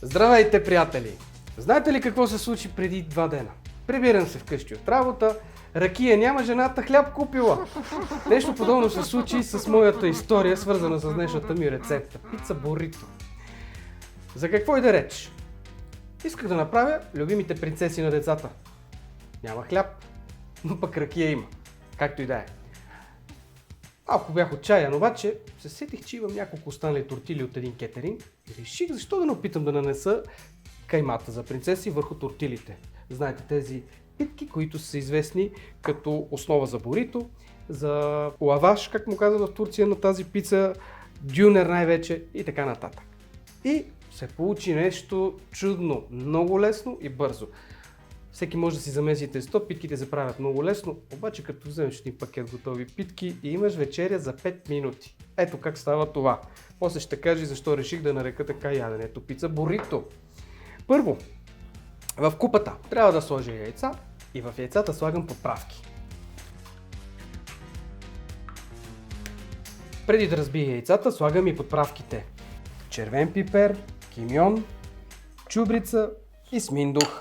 Здравейте, приятели! Знаете ли какво се случи преди 2 дена? Прибирам се вкъщи от работа, ракия няма, жената хляб купила. Нещо подобно се случи с моята история, свързана с днешната ми рецепта. Пица бурито. За какво и да реч? Исках да направя любимите принцеси на децата. Няма хляб, но пък ракия има. Както и да е. Малко бях отчаян, обаче се сетих, че имам няколко останали тортили от един кетеринг и реших защо да не опитам да нанеса каймата за принцеси върху тортилите. Знаете, тези питки, които са известни като основа за бурито, за лаваш, как му казват в Турция на тази пица, дюнер най-вече и така нататък. И се получи нещо чудно, много лесно и бързо. Всеки може да си замеси тесто, питките се правят много лесно, обаче като вземеш един пакет готови питки и имаш вечеря за 5 минути. Ето как става това. После ще кажа защо реших да нарека така яденето пица бурито. Първо, в купата трябва да сложа яйца и в яйцата слагам подправки. Преди да разбия яйцата, слагам и подправките. Червен пипер, кимьон, чубрица и сминдух.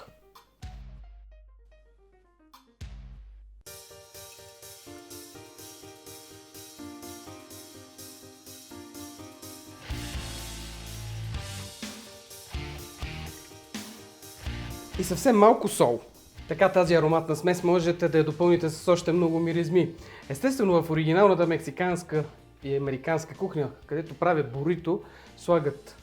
И съвсем малко сол. Така тази ароматна смес можете да я допълните с още много миризми. Естествено в оригиналната мексиканска и американска кухня, където правят бурито, слагат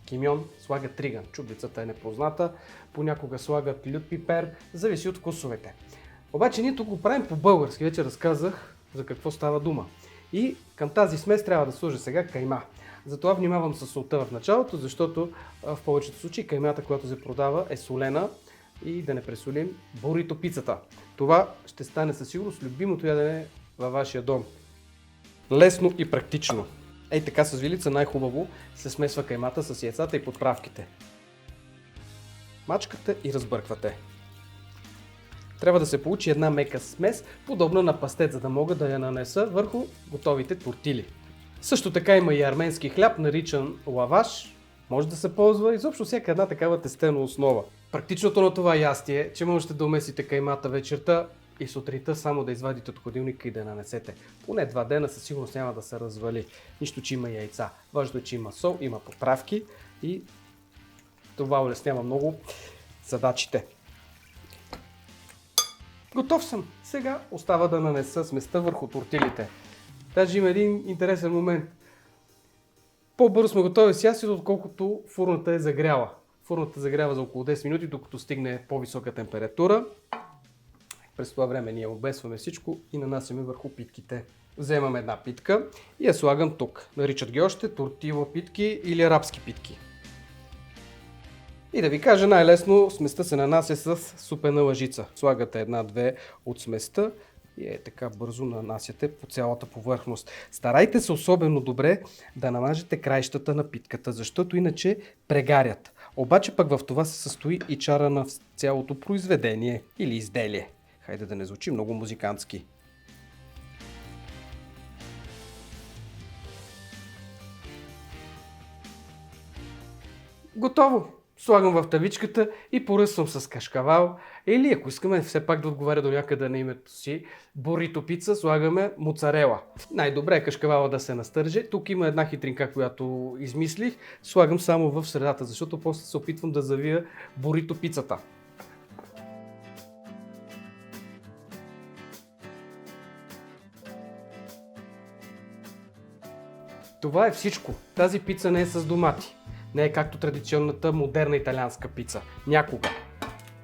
кимьон, слагат триган. Чубрицата е непозната, понякога слагат лют пипер, зависи от вкусовете. Обаче ние тук го правим по-български, вече разказах за какво става дума. И към тази смес трябва да сложа сега кайма. Затова внимавам с солта в началото, защото в повечето случаи каймата, която се продава, е солена и да не пресолим бурито пицата. Това ще стане със сигурност любимото ядене във вашия дом. Лесно и практично. Ей така с вилица най-хубаво се смесва каймата с яйцата и подправките. Мачкате и разбърквате. Трябва да се получи една мека смес, подобна на пастет, за да мога да я нанеса върху готовите тортили. Също така има и арменски хляб, наричан лаваш. Може да се ползва изобщо всяка една такава тестена основа. Практичното на това ястие е, че можете да умесите каймата вечерта и сутринта само да извадите от хладилника и да нанесете. Поне 2 дена със сигурност няма да се развали. Нищо, че има яйца. Важно е, че има сол, има подправки и това улеснява много задачите. Готов съм. Сега остава да нанеса сместа върху тортилите. Даже има един интересен момент. По-бързо сме готови с ястието, отколкото фурната е загряла. Фурната загрява за около 10 минути, докато стигне по-висока температура. През това време ние обесваме всичко и нанасяме върху питките. Вземам една питка и я слагам тук. Наричат ги още тортила питки или арабски питки. И да ви кажа най-лесно, сместа се нанася с супена лъжица. Слагате 1-2 от сместа и така бързо нанасяте по цялата повърхност. Старайте се особено добре да намажете краищата на питката, защото иначе прегарят. Обаче пък в това се състои и чара на цялото произведение или изделие. Хайде да не звучи много музикантски. Готово! Слагам в тавичката и поръсвам с кашкавал. Или ако искаме все пак да отговаря до някъде на името си, бурито пица, слагаме моцарела. Най-добре е кашкавала да се настърже. Тук има една хитринка, която измислих. Слагам само в средата, защото после се опитвам да завия бурито пицата. Това е всичко. Тази пица не е с домати. Не е както традиционната модерна италианска пица. Някога.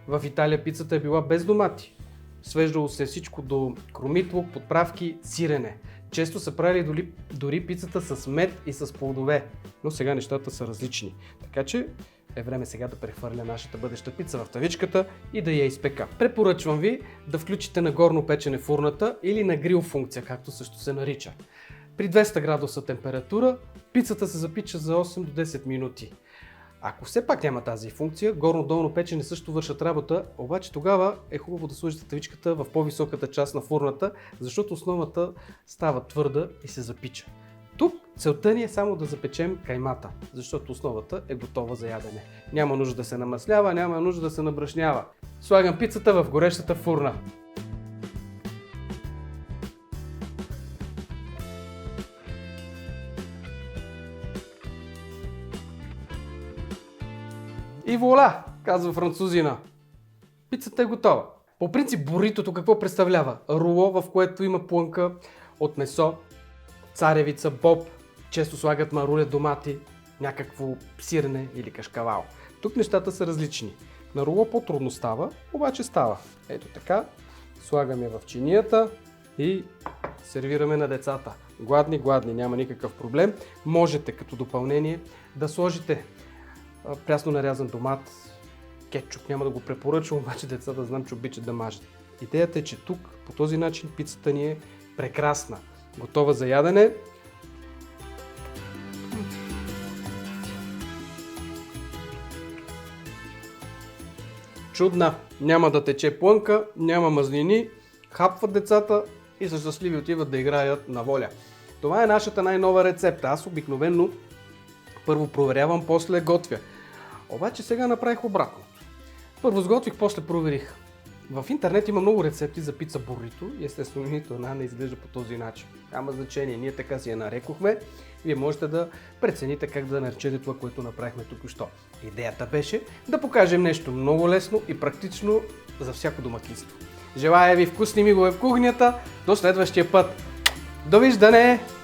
В Италия пицата е била без домати. Свеждало се всичко до кромитлук, подправки, сирене. Често са правили дори пицата с мед и с плодове. Но сега нещата са различни. Така че е време сега да прехвърля нашата бъдеща пица в тавичката и да я изпека. Препоръчвам ви да включите на горно печене фурната или на грил функция, както също се нарича. При 200 градуса температура пицата се запича за 8 до 10 минути. Ако все пак няма тази функция, горно-долно печене също вършат работа, обаче тогава е хубаво да сложите тавичката в по-високата част на фурната, защото основата става твърда и се запича. Тук Целта ни е само да запечем каймата, защото основата е готова за ядене. Няма нужда да се намаслява, няма нужда да се набрашнява. Слагам пицата в горещата фурна. И вуаля, казва французина. Пицата е готова. По принцип буритото какво представлява? Руло, в което има плънка от месо, царевица, боб, често слагат маруля, домати, някакво сирене или кашкавал. Тук нещата са различни. На руло по-трудно става, обаче става. Ето така, слагаме в чинията и сервираме на децата. Гладни, няма никакъв проблем. Можете като допълнение да сложите прясно нарязан томат, кетчуп, няма да го препоръчвам, обаче децата знам, че обичат да мажат. Идеята е, че тук по този начин пицата ни е прекрасна, готова за ядене. Чудна, няма да тече плънка, няма мазнини, хапват децата и са щастливи, отиват да играят на воля. Това е нашата най-нова рецепта. Аз обикновено първо проверявам, после готвя. Обаче сега направих обратното. Първо сготвих, после проверих. В интернет има много рецепти за пица бурито и естествено нито една не изглежда по този начин. Няма значение, ние така си я нарекохме. Вие можете да прецените как да наречете това, което направихме току-що. Идеята беше да покажем нещо много лесно и практично за всяко домакинство. Желая ви вкусни мигове в кухнята. До следващия път. Довиждане!